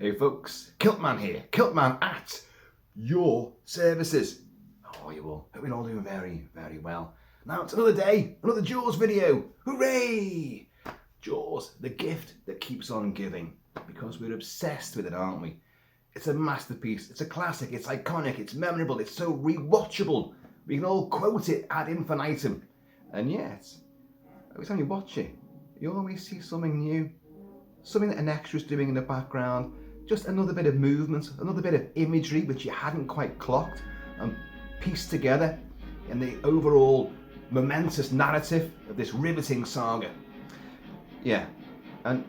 Hey folks, Kilt-Man here. Kilt-Man at your services. How are you all? Hope you're all doing very, very well. Now it's another day, another Jaws video. Hooray! Jaws, the gift that keeps on giving. Because we're obsessed with it, aren't we? It's a masterpiece, it's a classic, it's iconic, it's memorable, it's so rewatchable. We can all quote it ad infinitum. And yet, every time you watch it, you always see something new. Something that an extra's doing in the background, just another bit of movement, another bit of imagery which you hadn't quite clocked and pieced together in the overall momentous narrative of this riveting saga. Yeah, and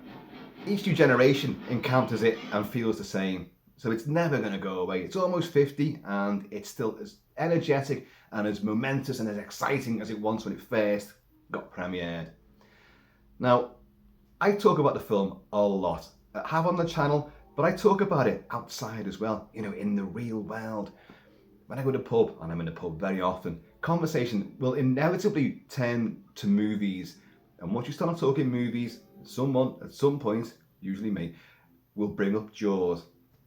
each new generation encounters it and feels the same. So it's never going to go away. It's almost 50 and it's still as energetic and as momentous and as exciting as it was when it first got premiered. Now, I talk about the film a lot. I have on the channel, but I talk about it outside as well, you know, in the real world. When I go to the pub, and I'm in the pub very often, conversation will inevitably turn to movies. And once you start talking movies, someone at some point, usually me, will bring up Jaws.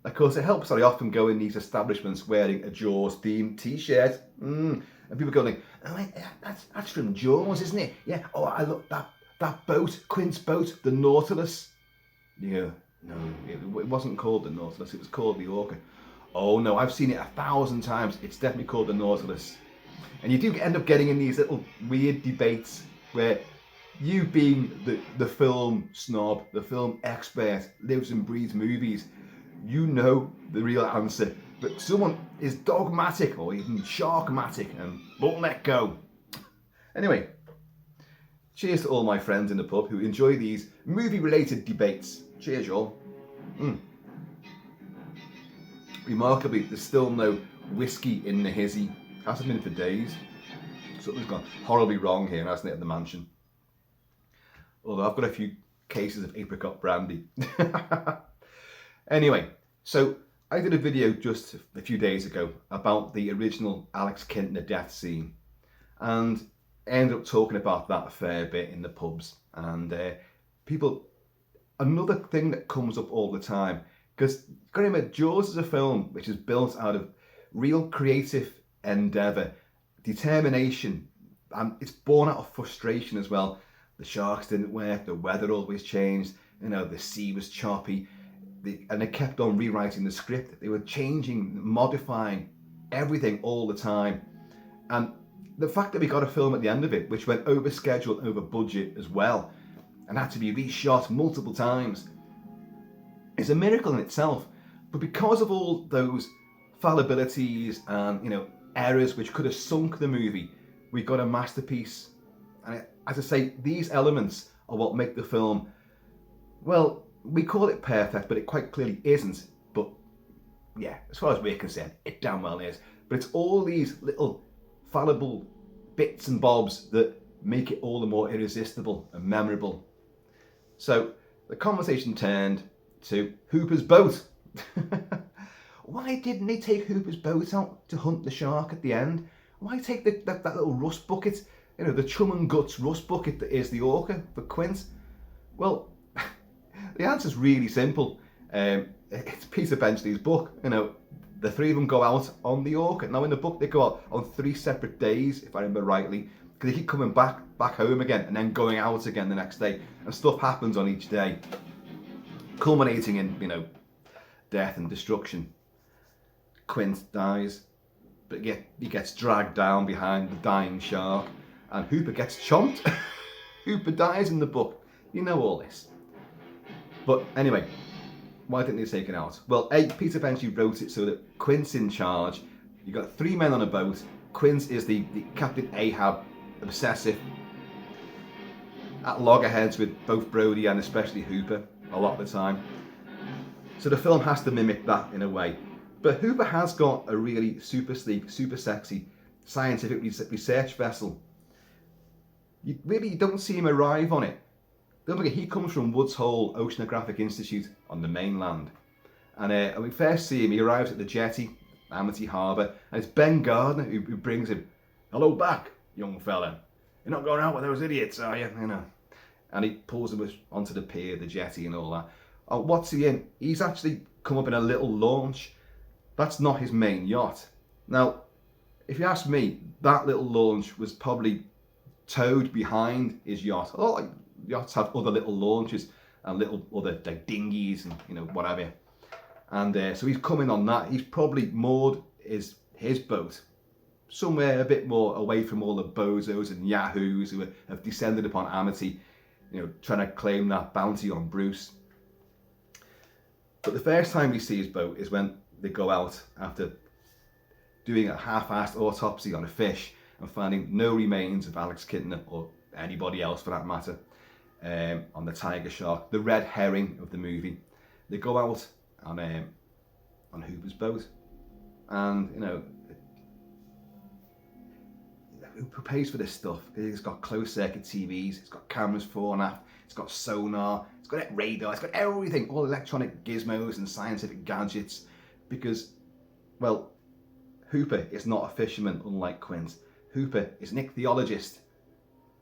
Of course, it helps that I often go in these establishments wearing a Jaws themed t-shirt. And people go like, oh, that's from Jaws, isn't it? Yeah, oh, I look, that boat, Quint's boat, the Nautilus. Yeah, no, it wasn't called the Nautilus, it was called the Orca. Oh no, I've seen it 1,000 times, it's definitely called the Nautilus. And you do end up getting in these little weird debates where you being the film snob, the film expert, lives and breathes movies, you know the real answer. But someone is dogmatic or even sharkmatic and won't let go. Anyway, cheers to all my friends in the pub who enjoy these movie-related debates. Cheers, y'all. Remarkably, there's still no whiskey in the hizzy. Hasn't been for days. Something's gone horribly wrong here, hasn't it, at the mansion? Although I've got a few cases of apricot brandy. Anyway, so I did a video just a few days ago about the original Alex Kintner death scene. And ended up talking about that a fair bit in the pubs, and people, another thing that comes up all the time, because Jaws is a film which is built out of real creative endeavour, determination, and it's born out of frustration as well. The sharks didn't work, the weather always changed, you know, the sea was choppy, and they kept on rewriting the script. They were changing, modifying everything all the time. And the fact that we got a film at the end of it, which went over schedule, over budget as well, and had to be reshot multiple times, is a miracle in itself. But because of all those fallibilities and, you know, errors which could have sunk the movie, we got a masterpiece. And as I say, these elements are what make the film, well, we call it perfect, but it quite clearly isn't. But yeah, as far as we're concerned, it damn well is. But it's all these little fallible bits and bobs that make it all the more irresistible and memorable. So the conversation turned to Hooper'S boat. Why didn't they take Hooper'S boat out to hunt the shark at the end? Why take that little rust bucket, you know, the chum and guts rust bucket that is the Orca for Quint? Well, the answer's really simple. It's Peter Benchley's book, you know. The three of them go out on the Orca. Now in the book they go out on 3 separate days, if I remember rightly, because they keep coming back home again and then going out again the next day, and stuff happens on each day, culminating in, you know, death and destruction. Quint dies, but yet he gets dragged down behind the dying shark, and Hooper gets chomped. Hooper dies in the book. You know all this. But anyway, why didn't they take it out? Well, Peter Benchley wrote it so that Quint's in charge. You've got 3 men on a boat. Quint is the Captain Ahab, obsessive, at loggerheads with both Brody and especially Hooper a lot of the time. So the film has to mimic that in a way. But Hooper has got a really super sleek, super sexy scientific research vessel. You don't see him arrive on it. Don't forget, he comes from Woods Hole Oceanographic Institute on the mainland. And when we first see him, he arrives at the jetty, Amity Harbour, and it's Ben Gardner who brings him. Hello back, young fella. You're not going out with those idiots, are you? You know. And he pulls him onto the pier, the jetty and all that. Oh, what's he in? He's actually come up in a little launch. That's not his main yacht. Now, if you ask me, that little launch was probably towed behind his yacht. Oh, like, yachts have other little launches and little other like dinghies and whatever. And so he's coming on that. He's probably moored his boat somewhere a bit more away from all the bozos and yahoos who have descended upon Amity, trying to claim that bounty on Bruce. But the first time we see his boat is when they go out after doing a half-assed autopsy on a fish and finding no remains of Alex Kintner, or anybody else for that matter, on the tiger shark, the red herring of the movie. They go out on Hooper'S boat, and who pays for this stuff? It's got closed circuit TVs, it's got cameras fore and aft, it's got sonar, it's got radar, it's got everything, all electronic gizmos and scientific gadgets, because, well, Hooper is not a fisherman unlike Quint. Hooper is an ichthyologist.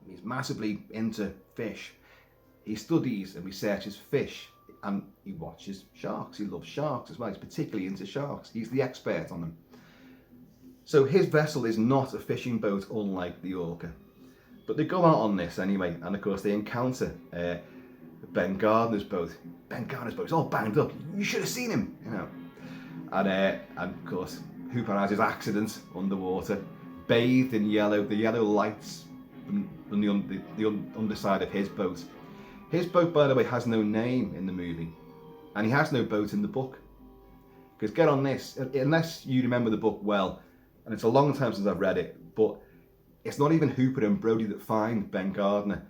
He's massively into fish. He studies and researches fish, and he watches sharks. He loves sharks as well. He's particularly into sharks. He's the expert on them. So his vessel is not a fishing boat unlike the Orca. But they go out on this anyway, and of course they encounter Ben Gardner's boat. Ben Gardner's boat is all banged up. You should have seen him, And of course, Hooper has his accident underwater, bathed in yellow, the yellow lights from the underside of his boat. His boat, by the way, has no name in the movie, and he has no boat in the book. Because get on this, unless you remember the book well, and it's a long time since I've read it, but it's not even Hooper and Brody that find Ben Gardner.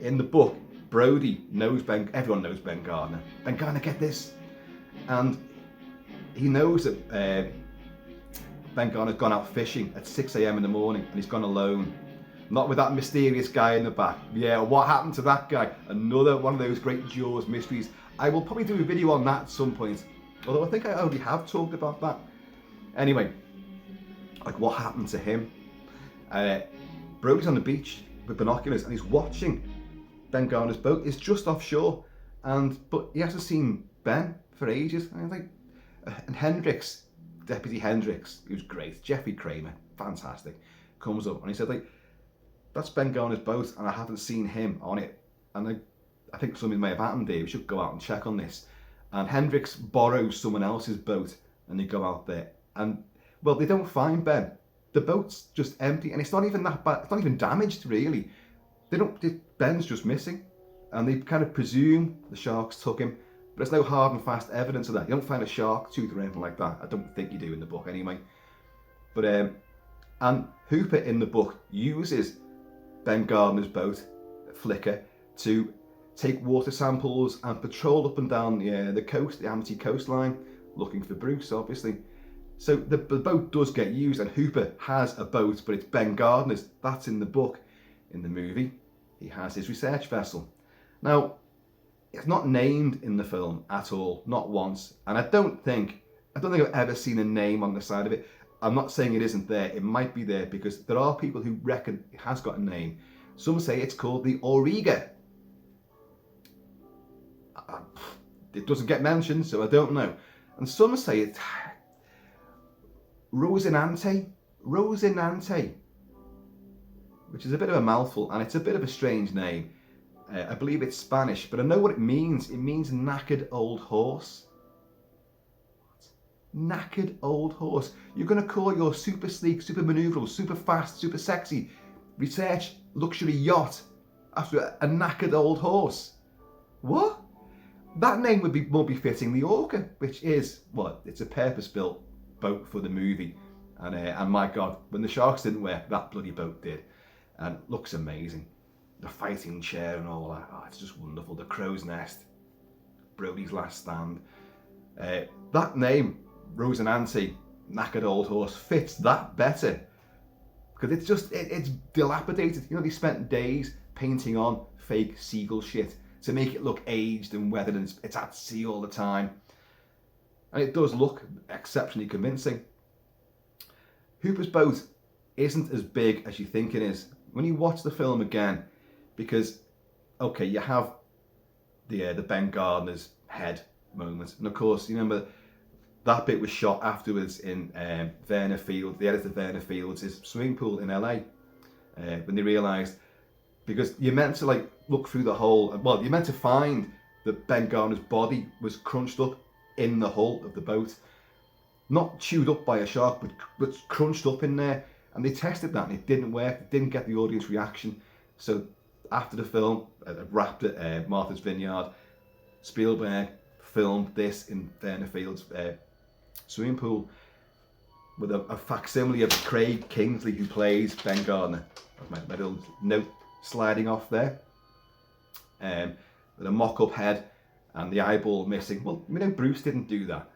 In the book, Brody knows everyone knows Ben Gardner. Ben Gardner, get this. And he knows that Ben Gardner's gone out fishing at 6 a.m. in the morning, and he's gone alone. Not with that mysterious guy in the back. Yeah, what happened to that guy? Another one of those great Jaws mysteries. I will probably do a video on that at some point, although I think I already have talked about that. Anyway, like, what happened to him? Brody's on the beach with binoculars, and he's watching Ben Gardner's boat. It's just offshore, but he hasn't seen Ben for ages. And Hendricks, Deputy Hendricks, who's great, Jeffrey Kramer, fantastic, comes up and he said, that's Ben Gardner's boat, and I haven't seen him on it. And I think something may have happened here. We should go out and check on this. And Hendricks borrows someone else's boat, and they go out there, and well, they don't find Ben. The boat's just empty, and it's not even that bad. It's not even damaged, really. Ben's just missing, and they kind of presume the sharks took him, but there's no hard and fast evidence of that. You don't find a shark tooth or anything like that. I don't think you do in the book anyway. But and Hooper in the book uses Ben Gardner's boat, Flicker, to take water samples and patrol up and down the coast, the Amity coastline, looking for Bruce, obviously. So the boat does get used, and Hooper has a boat, but it's Ben Gardner's. That's in the book. In the movie, he has his research vessel. Now, it's not named in the film at all, not once. And I don't think I've ever seen a name on the side of it. I'm not saying it isn't there. It might be there, because there are people who reckon it has got a name. Some say it's called the Auriga. It doesn't get mentioned, so I don't know. And some say it's Rosinante, which is a bit of a mouthful, and it's a bit of a strange name. I believe it's Spanish, but I know what it means. It means knackered old horse. What? Knackered old horse. You're going to call your super sleek, super manoeuvrable, super fast, super sexy research luxury yacht after a knackered old horse? What? That name would be more befitting the Orca, which is, well, it's a purpose-built boat for the movie. And my God, when the sharks didn't work, that bloody boat did. And it looks amazing. The fighting chair and all that. Oh, it's just wonderful. The crow's nest. Brody's last stand. That name, Rosinante, knackered old horse, fits that better. Because it's dilapidated. They spent days painting on fake seagull shit to make it look aged and weathered, and it's at sea all the time. And it does look exceptionally convincing. Hooper's boat isn't as big as you think it is when you watch the film again, because, okay, you have the Ben Gardner's head moment. And of course, you remember that bit was shot afterwards in Vernon Field, the editor Vernon Fields' swimming pool in LA, when they realised, because you're meant to like look through the hole, well, you're meant to find that Ben Gardner's body was crunched up in the hull of the boat, not chewed up by a shark, but crunched up in there. And they tested that and it didn't work. It didn't get the audience reaction. So after the film wrapped at Martha's Vineyard, Spielberg filmed this in Vernon Fields' swimming pool with a facsimile of Craig Kingsley, who plays Ben Gardner. My little note sliding off there. With a mock-up head and the eyeball missing. Well, we know Bruce didn't do that.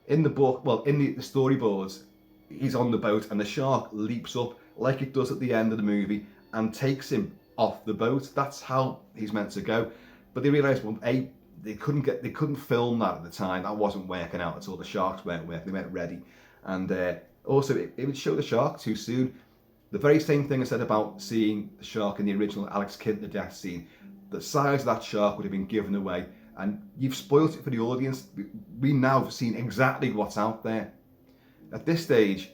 In the book, well, in the storyboards, he's on the boat and the shark leaps up like it does at the end of the movie and takes him off the boat. That's how he's meant to go. But they realised, well, they couldn't film that at the time. That wasn't working out at all. The sharks weren't working. They weren't ready. And also, it would show the shark too soon. The very same thing I said about seeing the shark in the original Alex Kintner death scene. The size of that shark would have been given away. And you've spoiled it for the audience. We now have seen exactly what's out there. At this stage,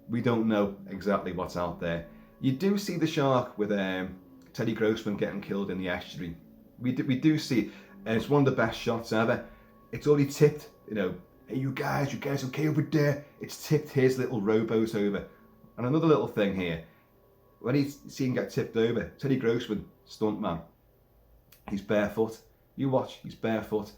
we don't know exactly what's out there. You do see the shark with Teddy Grossman getting killed in the estuary. We do see, and it's one of the best shots ever. It's already tipped, you know, hey, you guys okay over there? It's tipped his little rowboat over. And another little thing here, when he's seen get tipped over, Teddy Grossman, stuntman, he's barefoot. You watch, he's barefoot.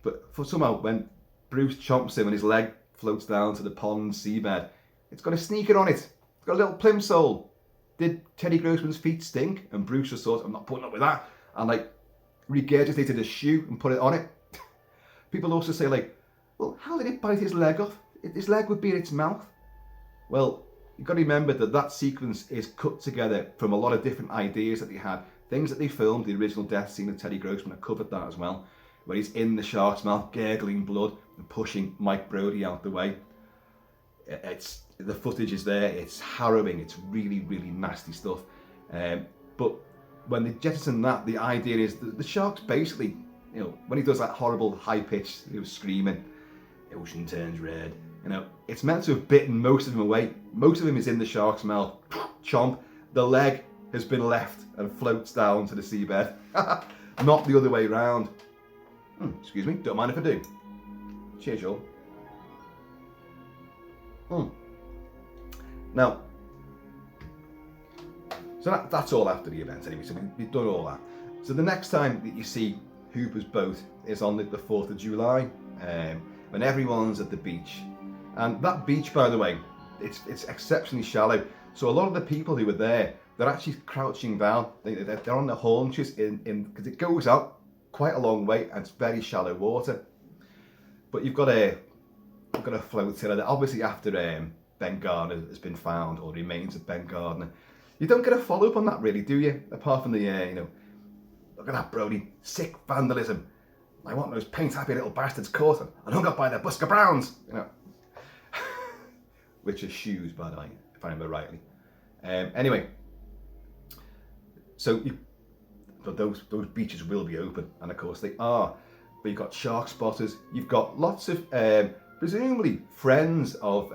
But for somehow, when Bruce chomps him and his leg floats down to the pond seabed, it's got a sneaker on it. It's got a little plimsoll. Did Teddy Grossman's feet stink? And Bruce just thought, I'm not putting up with that. And like regurgitated a shoe and put it on it. People also say like, well, how did it bite his leg off? His leg would be in its mouth. Well, you've got to remember that sequence is cut together from a lot of different ideas that they had. Things that they filmed, the original death scene of Teddy Grossman, I covered that as well, where he's in the shark's mouth, gurgling blood and pushing Mike Brody out the way. The footage is there, it's harrowing, it's really, really nasty stuff. But when they jettison that, the idea is that the shark's basically, you know, when he does that horrible high-pitched, he was screaming, ocean turns red, you know, it's meant to have bitten most of him away. Most of him is in the shark's mouth, chomp, the leg has been left and floats down to the seabed. Not the other way round. Excuse me, don't mind if I do. Cheers, y'all. Now, so that's all after the event anyway, so we've done all that. So the next time that you see Hooper's boat is on the 4th of July, when everyone's at the beach. And that beach, by the way, it's exceptionally shallow. So a lot of the people who were there, they're actually crouching down. They're on their haunches because it goes out quite a long way and it's very shallow water. But you've got a float in. Obviously, after Ben Gardner has been found, or remains of Ben Gardner, you don't get a follow up on that, really, do you? Apart from the you know, look at that, Brody, sick vandalism. I want those paint-happy little bastards caught and hung up by their Busker Browns, you know. Which are shoes, by the way, if I remember rightly. Anyway. So those beaches will be open, and of course they are. But you've got shark spotters, you've got lots of presumably friends of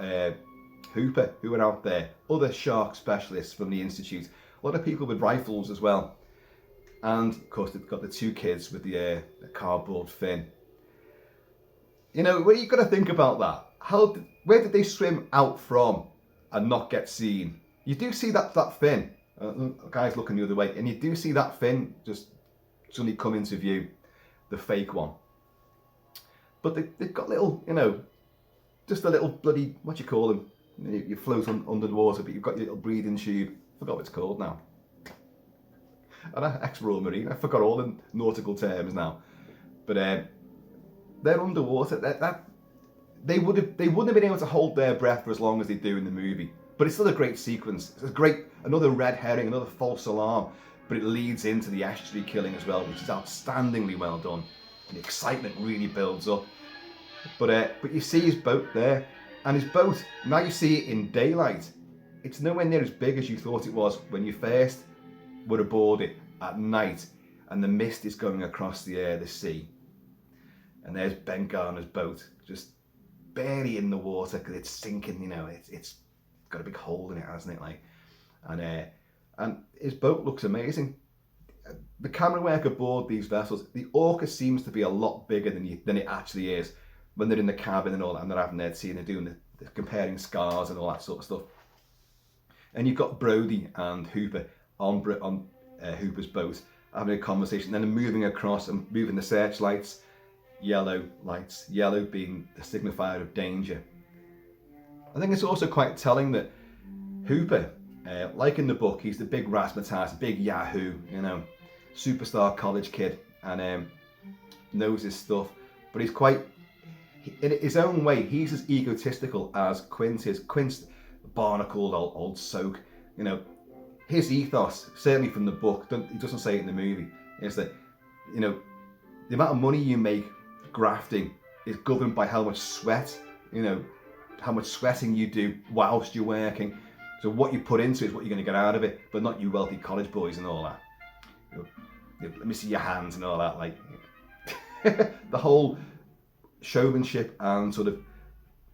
Hooper who are out there, other shark specialists from the Institute, a lot of people with rifles as well. And of course they've got the two kids with the cardboard fin. You know, well, you've got to think about that. Where did they swim out from and not get seen? You do see that fin. Guys looking the other way, and you do see that fin just suddenly come into view, the fake one. But they've got little, you know, just a little bloody, what do you call them? You float under the water, but you've got your little breathing tube. I forgot what it's called now. And I'm ex-Royal Marine, I forgot all the nautical terms now. But they're underwater. They wouldn't have been able to hold their breath for as long as they do in the movie. But it's still a great sequence. It's another red herring, another false alarm, but it leads into the estuary killing as well, which is outstandingly well done. And the excitement really builds up. But you see his boat there, and his boat, now you see it in daylight, it's nowhere near as big as you thought it was when you first were aboard it at night. and the mist is going across the sea. And there's Ben Garner's boat, just barely in the water because it's sinking. You know, it's got a big hole in it, hasn't it? Like, and his boat looks amazing. The camera work aboard these vessels, the Orca seems to be a lot bigger than it actually is when they're in the cabin and all that, and they're having their tea and they're doing the comparing scars and all that sort of stuff. And you've got Brody and Hooper on Hooper's boat having a conversation, then moving across and moving the searchlights, yellow lights, yellow being the signifier of danger. I think it's also quite telling that Hooper, like in the book, he's the big razzmatazz, big yahoo, you know, superstar college kid, and knows his stuff. But he's quite, in his own way, he's as egotistical as Quint is. Quint's barnacled old soak, you know. His ethos, certainly from the book, he doesn't say it in the movie, is that, you know, the amount of money you make grafting is governed by how much sweat, you know, how much sweating you do whilst you're working. So what you put into it is what you're going to get out of it, but not you wealthy college boys and all that. You know, let me see your hands and all that. Like the whole showmanship and sort of,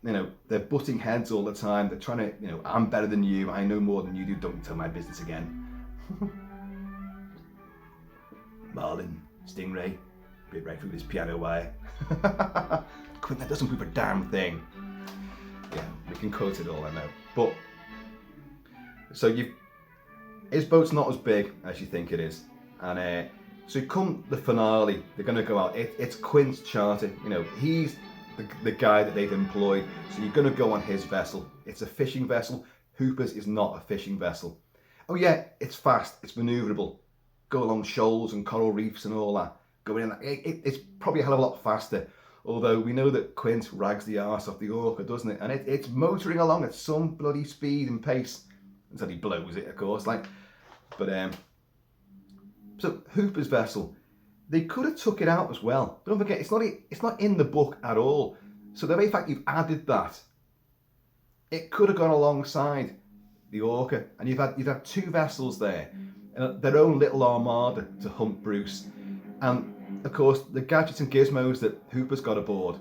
you know, they're butting heads all the time. They're trying to, you know, I'm better than you. I know more than you do. Don't tell my business again. Marlin, Stingray, bit right through this piano wire. Quint, that doesn't prove a damn thing. Yeah, we can quote it all, I know. But so his boat's not as big as you think it is, and so come the finale, they're going to go out. It's Quint's charter. You know, he's the guy that they've employed. So you're going to go on his vessel. It's a fishing vessel. Hooper's is not a fishing vessel. Oh yeah, it's fast. It's manoeuvrable. Go along shoals and coral reefs and all that. Go in. It's probably a hell of a lot faster. Although we know that Quint rags the arse off the Orca, doesn't it? And it's motoring along at some bloody speed and pace until he blows it, of course. Like, but so Hooper's vessel, they could have took it out as well. Don't forget, it's not in the book at all. So the very fact you've added that, it could have gone alongside the Orca, and you've had two vessels there, and their own little armada to hunt Bruce. And of course, the gadgets and gizmos that Hooper's got aboard,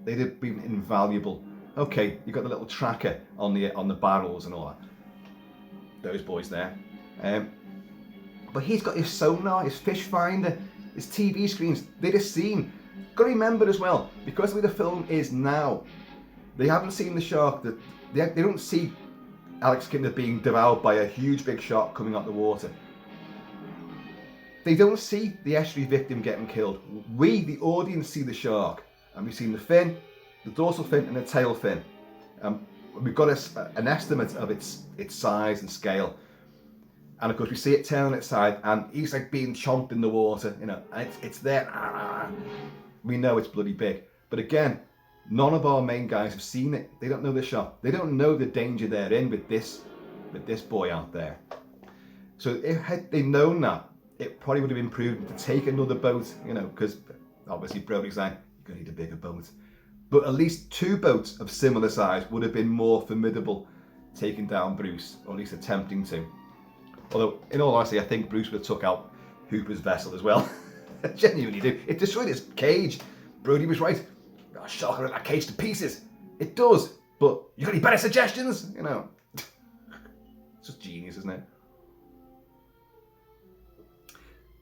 they'd have been invaluable. Okay, you've got the little tracker on the barrels and all that. Those boys there. But he's got his sonar, his fish finder, his TV screens. They'd have seen. Got to remember as well, because the way the film is now, they haven't seen the shark. They don't see Alex Kinder being devoured by a huge big shark coming out the water. They don't see the estuary victim getting killed. We, the audience, see the shark, and we've seen the fin, the dorsal fin, and the tail fin. We've got an estimate of its size and scale, and of course we see it turn on its side, and he's like being chomped in the water, you know, and it's there. We know it's bloody big, but again, none of our main guys have seen it. They don't know the shark. They don't know the danger they're in with this boy out there. So if had they known that, it probably would have been prudent to take another boat, you know, because obviously Brody's like, you're going to need a bigger boat. But at least two boats of similar size would have been more formidable taking down Bruce, or at least attempting to. Although, in all honesty, I think Bruce would have took out Hooper's vessel as well. I genuinely do. It destroyed his cage. Brody was right. That shark ripped that cage to pieces. It does. But you got any better suggestions? You know. It's just genius, isn't it?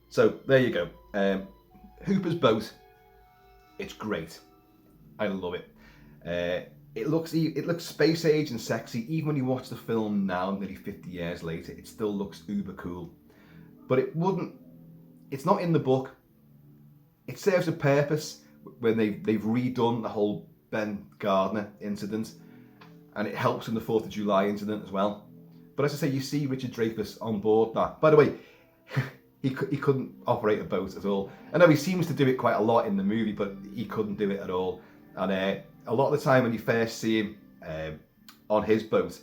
So there you go. Hooper's boat. It's great. I love it. It looks space age and sexy. Even when you watch the film now, nearly 50 years later, it still looks uber cool. But it's not in the book. It serves a purpose when they've redone the whole Ben Gardner incident, and it helps in the 4th of July incident as well. But as I say, you see Richard Dreyfuss on board that. By the way, he couldn't operate a boat at all. I know he seems to do it quite a lot in the movie, but he couldn't do it at all. And a lot of the time when you first see him on his boat,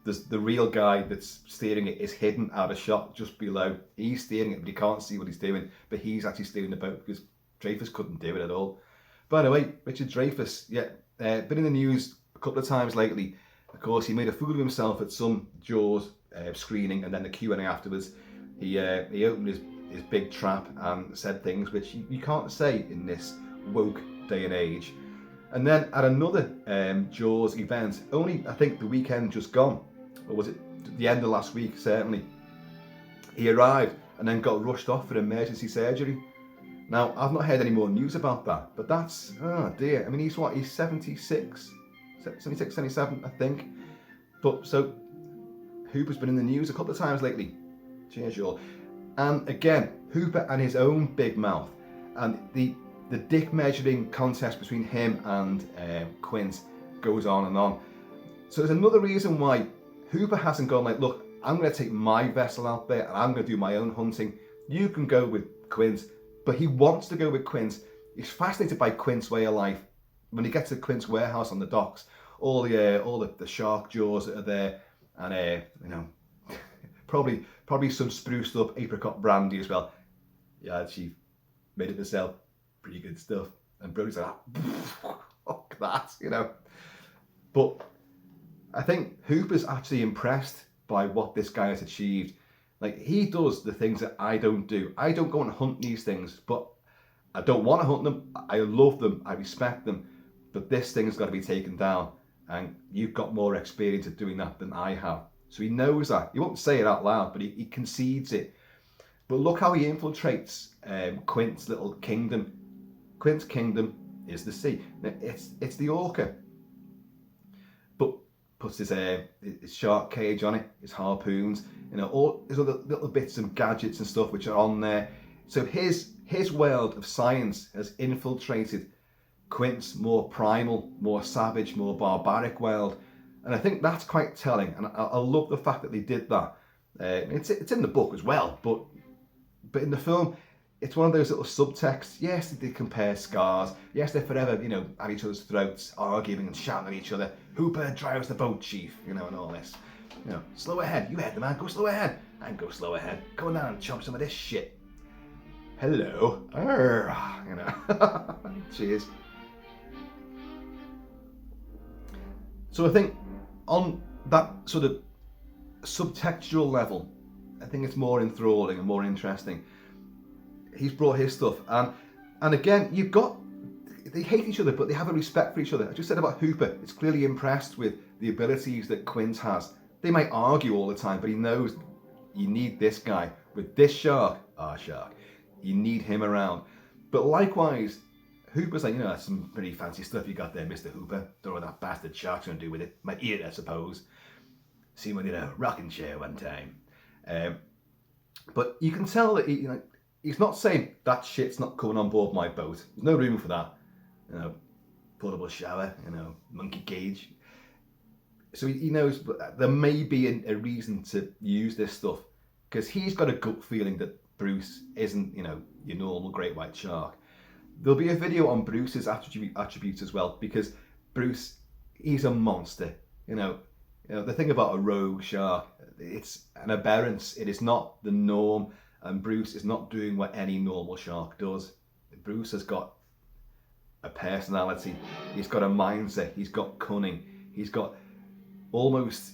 the real guy that's steering it is hidden out of shot just below. He's steering it, but he can't see what he's doing. But he's actually steering the boat because Dreyfuss couldn't do it at all. By the way, Richard Dreyfuss, been in the news a couple of times lately. Of course, he made a fool of himself at some Jaws screening, and then the Q&A afterwards. He opened his his big trap and said things which you can't say in this woke day and age. And then at another Jaws event, only I think the weekend just gone, or was it the end of last week certainly, he arrived and then got rushed off for emergency surgery. Now, I've not heard any more news about that, but that's, oh dear. I mean, he's what, he's 76, 77, I think. But so, Hooper's been in the news a couple of times lately. Cheers, y'all. And again, Hooper and his own big mouth. And the dick measuring contest between him and Quint goes on and on. So there's another reason why Hooper hasn't gone like, look, I'm going to take my vessel out there and I'm going to do my own hunting. You can go with Quint. But he wants to go with Quint. He's fascinated by Quint's way of life. When he gets to Quint's warehouse on the docks, all the shark jaws that are there, and you know, probably some spruced up apricot brandy as well. Yeah, she made it herself. Pretty good stuff. And Brody's like, fuck that, you know. But I think Hooper's actually impressed by what this guy has achieved. Like, he does the things that I don't do. I don't go and hunt these things, but I don't want to hunt them. I love them. I respect them. But this thing's got to be taken down. And you've got more experience of doing that than I have. So he knows that. He won't say it out loud, but he concedes it. But look how he infiltrates Quint's little kingdom. Quint's kingdom is the sea. Now, it's the orca. But puts his shark cage on it, his harpoons, you know, all his other little bits of gadgets and stuff which are on there. So his world of science has infiltrated Quint's more primal, more savage, more barbaric world. And I think that's quite telling. And I love the fact that they did that. It's in the book as well, but in the film, it's one of those little subtexts. Yes, they compare scars. Yes, they're forever, you know, at each other's throats, arguing and shouting at each other. Hooper drives the boat, chief, you know, and all this. You know, slow ahead. You heard the man. Go slow ahead. And go slow ahead. Come on down and chop some of this shit. Hello. Arr, you know. Cheers. So I think on that sort of subtextual level, I think it's more enthralling and more interesting. He's brought his stuff, and again, you've got, they hate each other, but they have a respect for each other. I just said about Hooper, it's clearly impressed with the abilities that Quint has. They might argue all the time, but he knows you need this guy with this shark. Shark. You need him around. But likewise, Hooper's like, you know, that's some pretty fancy stuff you got there, Mr. Hooper. Don't know what that bastard shark's going to do with it. Might eat it, I suppose. Seen one in a rocking chair one time. But you can tell that he's not saying that shit's not coming on board my boat. There's no room for that. You know, portable shower, you know, monkey cage. So he knows there may be a reason to use this stuff, because he's got a gut feeling that Bruce isn't, you know, your normal great white shark. There'll be a video on Bruce's attributes as well, because Bruce, he's a monster. You know, the thing about a rogue shark, it's an aberrance. It is not the norm, and Bruce is not doing what any normal shark does. Bruce has got a personality. He's got a mindset. He's got cunning. He's got almost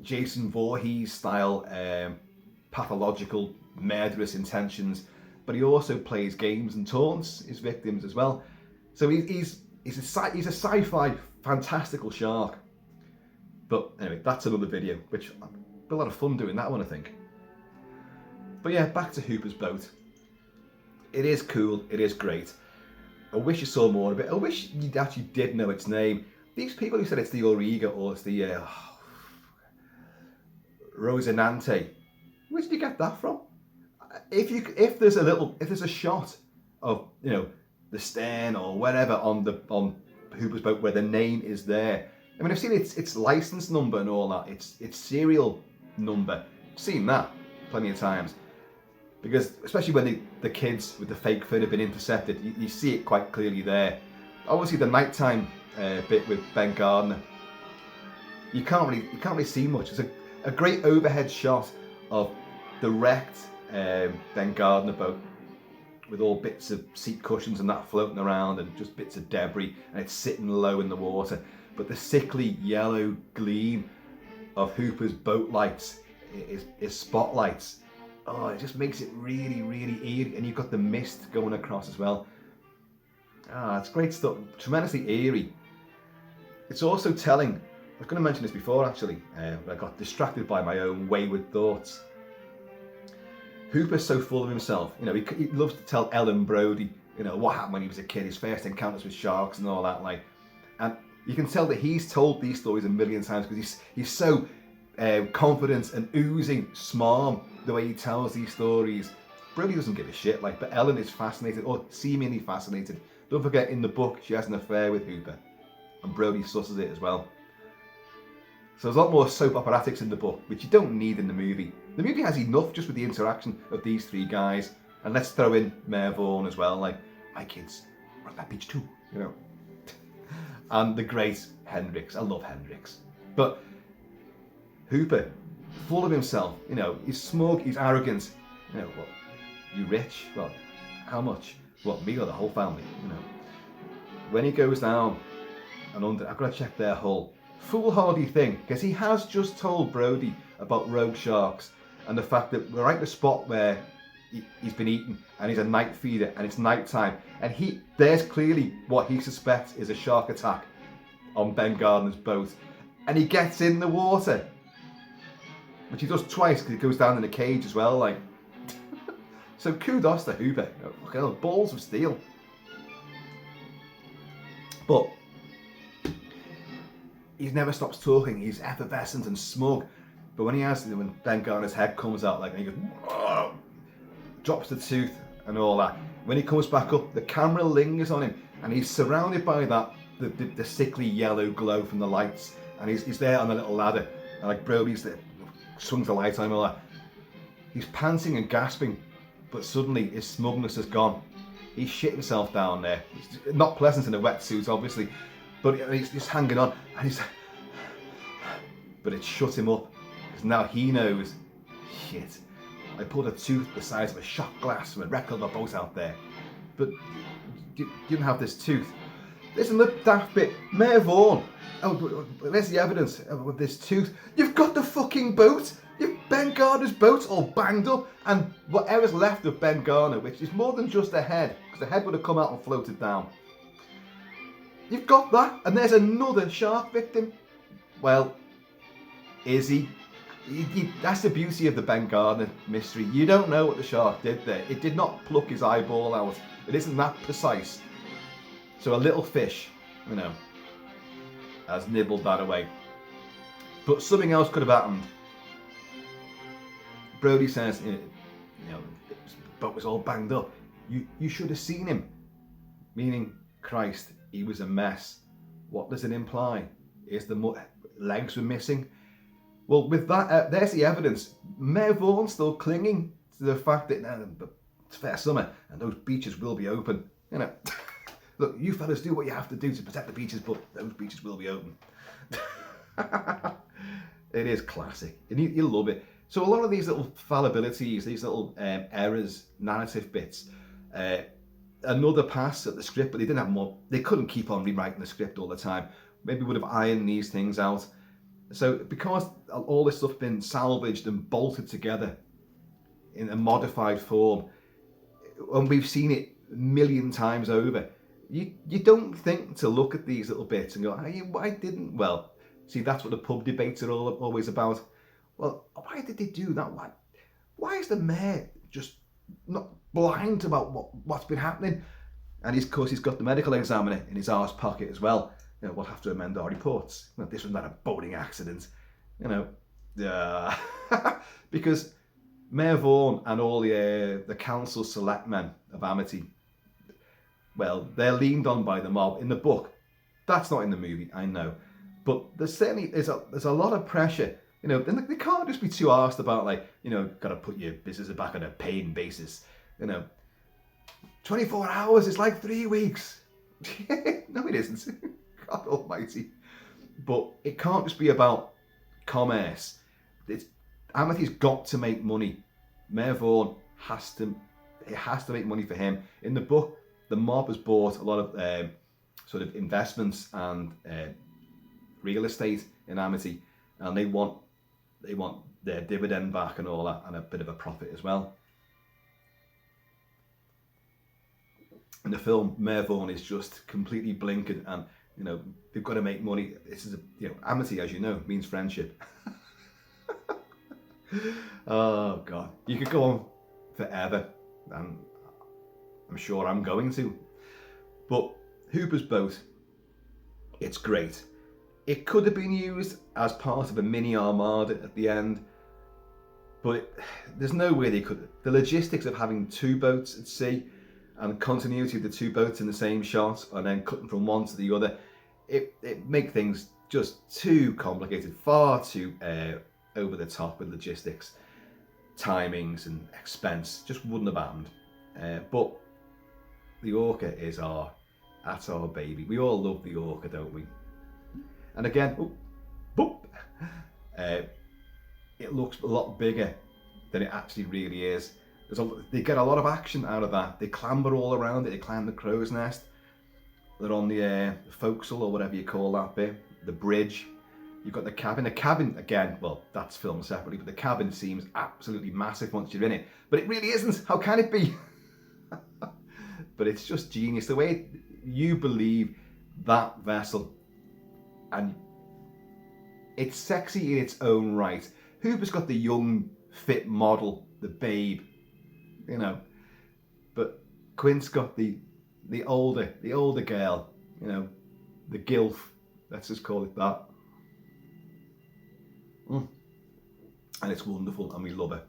Jason Voorhees style pathological murderous intentions, but he also plays games and taunts his victims as well. So he's a sci-fi fantastical shark. But anyway, that's another video, which I'll be a lot of fun doing that one, I think. But yeah, back to Hooper's boat. It is cool. It is great. I wish you saw more of it. I wish you actually did know its name. These people who said it's the Auriga or it's the Rosinante, where did you get that from? If there's a shot of, you know, the stern or whatever on Hooper's boat where the name is there. I mean, I've seen its license number and all that. Its serial number. I've seen that plenty of times. Because especially when the kids with the fake fin have been intercepted, you see it quite clearly there. Obviously, the nighttime bit with Ben Gardner, you can't really see much. It's a great overhead shot of the wrecked Ben Gardner boat with all bits of seat cushions and that floating around and just bits of debris, and it's sitting low in the water. But the sickly yellow gleam of Hooper's boat lights is spotlights. oh, it just makes it really, really eerie. And you've got the mist going across as well. Ah, it's great stuff. Tremendously eerie. It's also telling. I was going to mention this before actually, but I got distracted by my own wayward thoughts. Hooper's so full of himself. You know, he loves to tell Ellen Brody, you know, what happened when he was a kid, his first encounters with sharks and all that. Like, and you can tell that he's told these stories a million times because he's so confident and oozing smarm the way he tells these stories. Brody doesn't give a shit, like, but Ellen is fascinated, or seemingly fascinated. Don't forget, in the book, she has an affair with Hooper, and Brody susses it as well. So there's a lot more soap operatics in the book, which you don't need in the movie. The movie has enough just with the interaction of these three guys, and let's throw in Mayor Vaughn as well, like, my kids are on that beach too, you know. And the great Hendrix. I love Hendrix. But Hooper, full of himself, you know, he's smug, he's arrogant. You know, what, you rich? Well, how much? What, me or the whole family? You know. When he goes down and under, I've got to check their hull. Foolhardy thing, because he has just told Brody about rogue sharks and the fact that we're right at the spot where he's been eaten and he's a night feeder and it's night time, and there's clearly what he suspects is a shark attack on Ben Gardner's boat, and he gets in the water, which he does twice because he goes down in a cage as well, like. So kudos to Hooper, you know, balls of steel. But he never stops talking. He's effervescent and smug. But when Ben Gardner's head comes out, like, and he goes, whoa, drops the tooth and all that. When he comes back up, the camera lingers on him, and he's surrounded by that the sickly yellow glow from the lights, and he's there on a little ladder, and like Brody's there, swings the light on him, all that. He's panting and gasping, but suddenly his smugness has gone. He's shit himself down there. It's not pleasant in a wetsuit, obviously, but he's just hanging on, and but it shut him up, because now he knows, shit, I pulled a tooth the size of a shot glass from a wreck of a boat out there, but you didn't have this tooth. Listen, the daft bit, Mayor Vaughn, oh, where's the evidence of this tooth? You've got the fucking boat! You've Ben Gardner's boat all banged up, and whatever's left of Ben Gardner, which is more than just a head, because the head would have come out and floated down. You've got that, and there's another shark victim. Well, is he? That's the beauty of the Ben Gardner mystery. You don't know what the shark did there. It did not pluck his eyeball out. It isn't that precise. So a little fish, you know, has nibbled that away. But something else could have happened. Brody says, you know, the boat was all banged up. You should have seen him. Meaning, Christ, he was a mess. What does it imply? Is the legs were missing? Well, with that, there's the evidence. Mayor Vaughan's still clinging to the fact that it's fair summer and those beaches will be open. You know, look, you fellas do what you have to do to protect the beaches, but those beaches will be open. It is classic, and you love it. So a lot of these little fallibilities, these little errors, narrative bits, another pass at the script, but they didn't have more. They couldn't keep on rewriting the script all the time. Maybe would have ironed these things out. So because all this stuff been salvaged and bolted together in a modified form, and we've seen it a million times over, you don't think to look at these little bits and go, hey, why didn't? Well, see, that's what the pub debates are always about. Well, why did they do that? Why is the mayor just not blind about what's been happening? And of course, he's got the medical examiner in his arse pocket as well. You know, we'll have to amend our reports. You know, this was not a boating accident. You know, because Mayor Vaughn and all the council selectmen of Amity, well, they're leaned on by the mob in the book. That's not in the movie, I know, but there's a lot of pressure. You know, they can't just be too arsed about, like, you know, got to put your business back on a paying basis. You know, 24 hours is like 3 weeks. No, it isn't. God almighty. But it can't just be about commerce. Amity's got to make money. Mayor Vaughn has to make money for him. In the book, the mob has bought a lot of sort of investments and real estate in Amity, and they want their dividend back and all that, and a bit of a profit as well. In the film, Mayor Vaughan is just completely blinking, and you know they've got to make money. This is amity, as you know, means friendship. Oh God, you could go on forever, and I'm sure I'm going to. But Hooper's boat, it's great. It could have been used as part of a mini armada at the end, but there's no way they could. The logistics of having two boats at sea and continuity of the two boats in the same shot and then cutting from one to the other, it make things just too complicated, far too over the top with logistics, timings and expense. Just wouldn't have happened. But the Orca is that's our baby. We all love the Orca, don't we? And again, it looks a lot bigger than it actually really is. They get a lot of action out of that. They clamber all around it. They climb the crow's nest. They're on the forecastle, or whatever you call that bit, the bridge. You've got the cabin. The cabin, again, well, that's filmed separately, but the cabin seems absolutely massive once you're in it. But it really isn't. How can it be? But it's just genius. The way you believe that vessel, and it's sexy in its own right. Hooper's got the young, fit model, the babe, you know, but Quint's got the older girl, you know, the gilf. Let's just call it that. And it's wonderful, and we love her.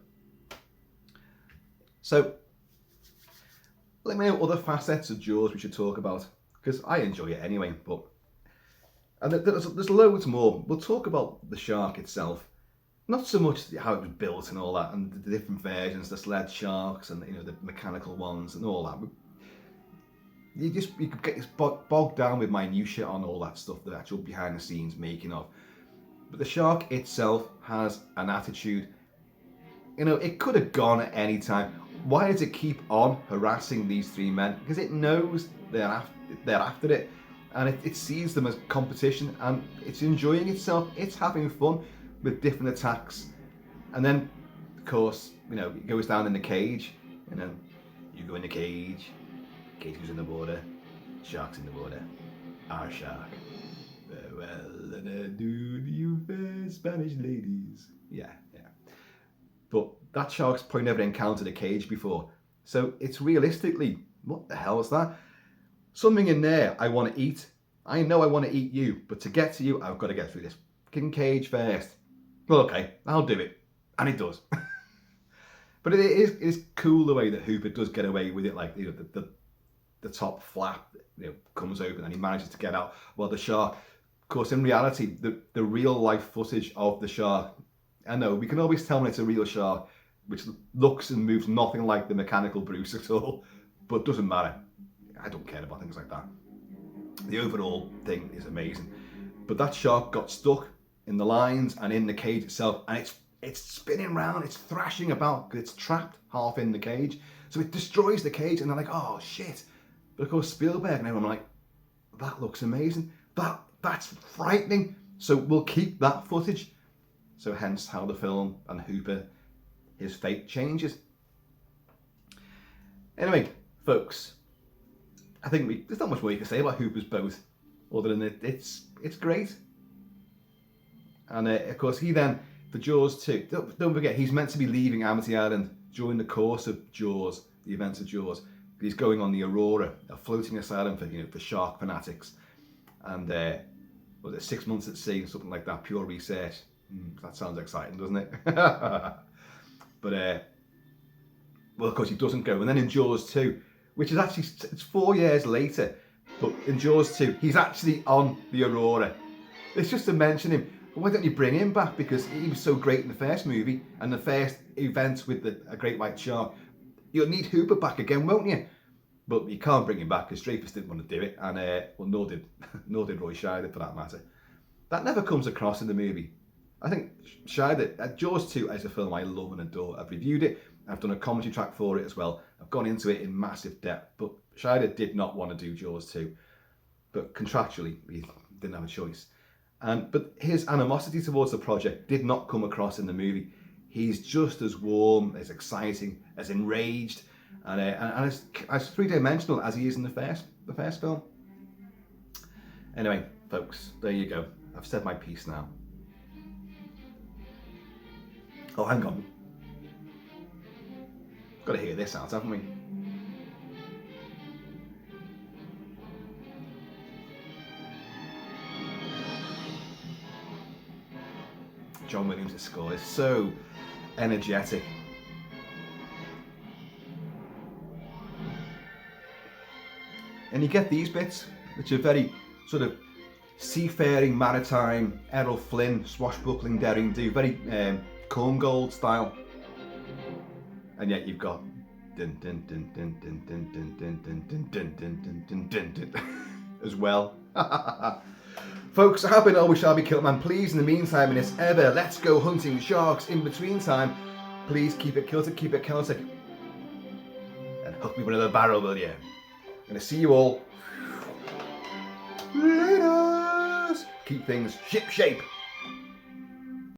So, let me know other facets of Jaws we should talk about, because I enjoy it anyway. And there's loads more. We'll talk about the shark itself, not so much how it was built and all that, and the different versions, the sled sharks and the mechanical ones and all that. You could get bogged down with minutiae on all that stuff, the actual behind the scenes making of. But the shark itself has an attitude. It could have gone at any time. Why does it keep on harassing these three men? Because it knows they're after it, and it sees them as competition, and it's enjoying itself. It's having fun with different attacks. And then, of course, it goes down in the cage. You go in the cage goes in the water, shark's in the water, our shark. Farewell and adieu to you fair Spanish ladies. Yeah. But that shark's probably never encountered a cage before. So it's realistically, what the hell is that? Something in there I want to eat. I know I want to eat you, but to get to you, I've got to get through this fucking cage first. Well, okay, I'll do it. And it does. But it is cool the way that Hooper does get away with it, like the top flap comes open and he manages to get out. Well, the shark, of course, in reality, the real life footage of the shark, I know we can always tell when it's a real shark, which looks and moves nothing like the mechanical Bruce at all, but doesn't matter. I don't care about things like that. The overall thing is amazing. But that shark got stuck in the lines and in the cage itself, and it's spinning around, it's thrashing about because it's trapped half in the cage. So it destroys the cage, and they're like, oh shit. But of course Spielberg and everyone are like, that looks amazing. That's frightening. So we'll keep that footage. So hence how the film and Hooper, his fate changes. Anyway, folks, I think there's not much more you can say about Hooper's boat, other than it's great. And of course, he then, for Jaws 2, don't forget, he's meant to be leaving Amity Island during the course of Jaws, the events of Jaws. He's going on the Aurora, a floating asylum for shark fanatics. And was it 6 months at sea, something like that, pure research. That sounds exciting, doesn't it? But, well, of course, he doesn't go. And then in Jaws 2, which is actually, it's 4 years later, but in Jaws 2, he's actually on the Aurora. It's just to mention him. Why don't you bring him back? Because he was so great in the first movie and the first events with a great white shark. You'll need Hooper back again, won't you? But you can't bring him back because Dreyfus didn't want to do it, and well, nor did Roy Scheider for that matter. That never comes across in the movie. I think Scheider, Jaws 2 is a film I love and adore. I've reviewed it. I've done a commentary track for it as well. I've gone into it in massive depth, but Scheider did not want to do Jaws 2. But contractually, he didn't have a choice. But his animosity towards the project did not come across in the movie. he's just as warm, as exciting, as enraged, and as three-dimensional as he is in the first film. Anyway, folks, there you go. I've said my piece now. Oh, hang on. Got to hear this out, haven't we? John Williams' score is so energetic. And you get these bits, which are very sort of seafaring, maritime, Errol Flynn, swashbuckling, daring do, very Corn Gold style. And yet you've got dun dun dun dun dun dun dun dun dun dun dun dun dun dun dun as well. Folks, I have been Always Shall Be Kilt-Man. Please, in the meantime, in this ever let's go hunting sharks in between time, please keep it kilted, keep it Celtic, and hook me with another barrel, will you? I'm going to see you all later. Keep things ship shape.